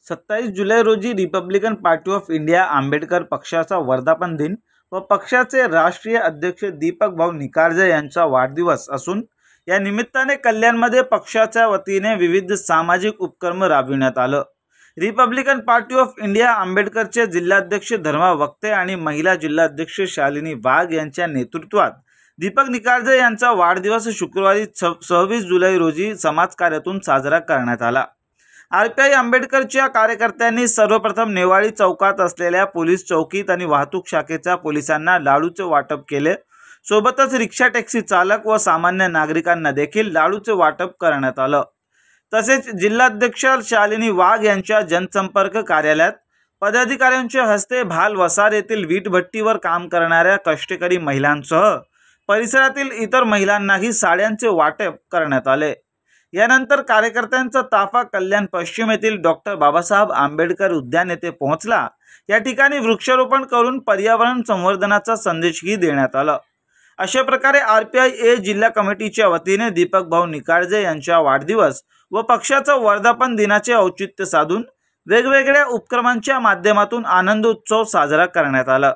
27 जुलै रोजी Republican party of India Ambedkar पक्षाचा वर्धापन दिन व पक्षाचे राष्ट्रीय अध्यक्ष दीपक भाऊ निकाळजे यांचा वाढदिवस असून या निमित्ताने कल्याणमध्ये पक्षाच्या वतीने विविध सामाजिक उपक्रम राबविण्यात आलं। रिपब्लिकन पार्टी ऑफ इंडिया आंबेडकरचे जिल्हाध्यक्ष धर्मा वक्ते आणि महिला जिल्हाध्यक्ष शालिनी वाघ यांच्या नेतृत्वात दीपक निकाळजे यांचा वाढदिवस शुक्रवारी 26 जुलै रोजी समाजकार्यातून साजरा करण्यात आला। आरपीआय आंबेडकरच्या कार्यकर्त्यांनी सर्वप्रथम नेवाळी चौकात असलेल्या पोलीस चौकीत आणि वाहतूक शाखेच्या पोलिसांना लाडूचे वाटप केले। सोबतच रिक्षा टॅक्सी चालक व सामान्य नागरिकांना देखील लाडूचे वाटप करण्यात आलं। तसेच जिल्हाध्यक्ष शालिनी वाघ यांच्या जनसंपर्क कार्यालयात पदाधिकाऱ्यांच्या हस्ते भाल वसार येथील वीटभट्टीवर काम करणाऱ्या कष्टकरी महिलांसह परिसरातील इतर महिलांनाही साड्यांचे वाटप करण्यात आले। यानंतर कार्यकर्त्यांचा ताफा कल्याण पश्चिम येथील डॉक्टर बाबासाहेब आंबेडकर उद्यान येथे पोहोचला। या ठिकाणी वृक्षारोपण करून पर्यावरण संवर्धनाचा संदेशही देण्यात आला। अशा प्रकारे आरपीआय ए जिल्हा कमिटीच्या वतीने दीपक भाऊ निकाळजे यांच्या वाढदिवस व पक्षाचा वर्धापन दिनाचे औचित्य साधून वेगवेगळ्या उपक्रमांच्या माध्यमातून आनंद उत्सव साजरा करण्यात आला।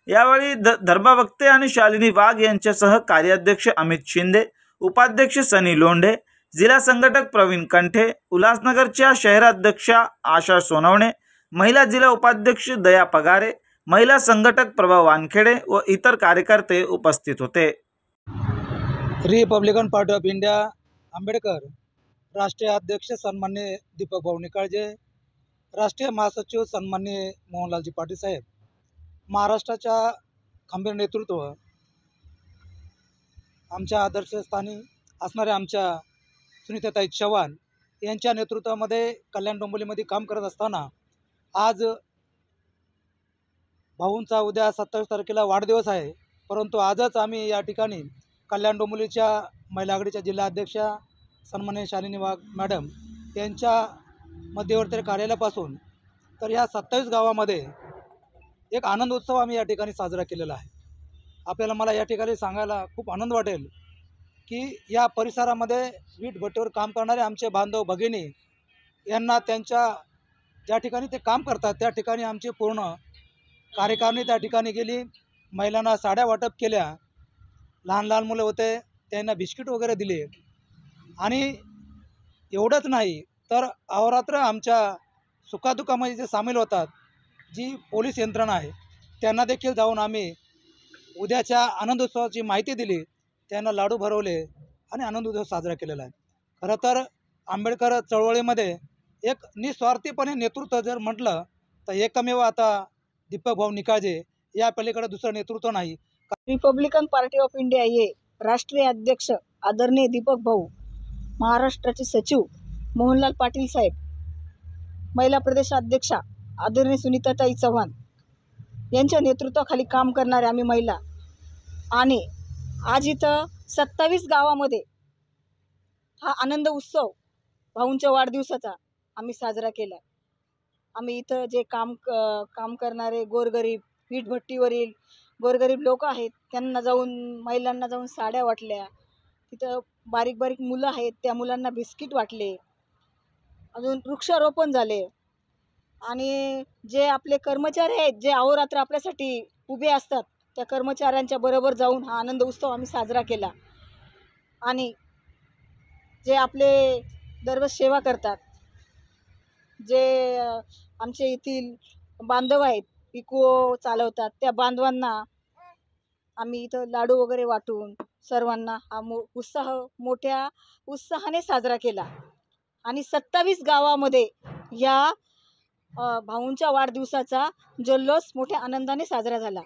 यावेळी धर्मा वक्ते आणि शालिनी वाघ यांच्यासह कार्याध्यक्ष अमित शिंदे, उपाध्यक्ष सनी लोंढे, जिल्हा संघटक प्रवीण कंठे, उल्हासनगरच्या शहराध्यक्षा आशा सोनवणे, महिला जिल्हा उपाध्यक्ष दया पगारे, महिला संघटक प्रभा वानखेडे व इतर कार्यकर्ते उपस्थित होते। Republican party of India Ambedkar राष्ट्रीय अध्यक्ष सन्माननीय दीपक भाऊ निकाळजे, राष्ट्रीय महासचिव सन्माननीय मोहनलालजी पाटील साहेब, महाराष्ट्राच्या खंबीर नेतृत्व आमच्या आदर्शस्थानी असणारे आमच्या सुनीताताई चव्हाण यांच्या नेतृत्वामध्ये कल्याण डोंबिवलीमध्ये काम करत असताना आज भाऊंचा उद्या 27 तारखेला वाढदिवस आहे। परंतु आजच आम्ही या ठिकाणी कल्याण डोंबिवलीच्या महिला आघाडीच्या जिल्हा अध्यक्षा सन्माननीय शालिनी वाघ मॅडम यांच्या मध्यवर्ती कार्यालयापासून तर या 27 गावामध्ये एक आनंद उत्सव आम्ही या ठिकाणी साजरा केलेला आहे। मला या ठिकाणी सांगायला खूप आनंद वाटेल की या परिसरामध्ये वीटभट्टीवर काम करणारे आमचे बांधव भगिनी यांना त्यांच्या ज्या ठिकाणी ते काम करतात त्या ठिकाणी आमची पूर्ण कार्यकारिणी त्या ठिकाणी गेली। महिलांना साड्या वाटप केल्या, लहान लहान मुलं होते त्यांना बिस्किट वगैरे दिले आणि एवढंच नाही तर अहोरात्र आमच्या सुखादुखामध्ये जे सामील होतात जी पोलीस यंत्रणा आहे त्यांना देखील जाऊन आम्ही उद्याच्या आनंद उत्सवाची माहिती दिली, त्यांना लाडू भरवले आणि आनंद उत्सव साजरा केलेला आहे। खरं तर आंबेडकर चळवळीमध्ये एक निस्वार्थीपणे नेतृत्व जर म्हटलं तर एकमेव आता दीपक भाऊ निकाळजे, या पलीकडे दुसरं नेतृत्व नाही। रिपब्लिकन पार्टी ऑफ इंडिया ये राष्ट्रीय अध्यक्ष आदरणीय दीपक भाऊ, महाराष्ट्राचे सचिव मोहनलाल पाटील साहेब, महिला प्रदेशाध्यक्षा आदरणीय सुनीताताई चव्हाण यांच्या नेतृत्वाखाली काम करणारे आम्ही महिला आणि आज इथं 27 गावामध्ये हा आनंद उत्सव भाऊंच्या वाढदिवसाचा आम्ही साजरा केला। आम्ही इथं जे काम करणारे गोरगरीब वीटभट्टीवरील गोरगरीब लोक आहेत त्यांना जाऊन महिलांना जाऊन साड्या वाटल्या, तिथं बारीक बारीक मुलं आहेत त्या मुलांना बिस्किट वाटले, अजून वृक्षारोपण झाले आणि जे आपले कर्मचारी आहेत जे अहोरात्र आपल्यासाठी उभे असतात त्या कर्मचाऱ्यांच्या बरोबर जाऊन हा आनंद उत्सव आम्ही साजरा केला। आणि जे आपले दररोज सेवा करतात जे आमचे येथील बांधव आहेत पिको चालवतात त्या बांधवांना आम्ही इथं लाडू वगैरे वाटून सर्वांना हा उत्साह मोठ्या उत्साहाने साजरा केला आणि 27 गावामध्ये या भाऊंच्या वाढदिवसाचा जल्लोष मोठ्या आनंदाने साजरा झाला।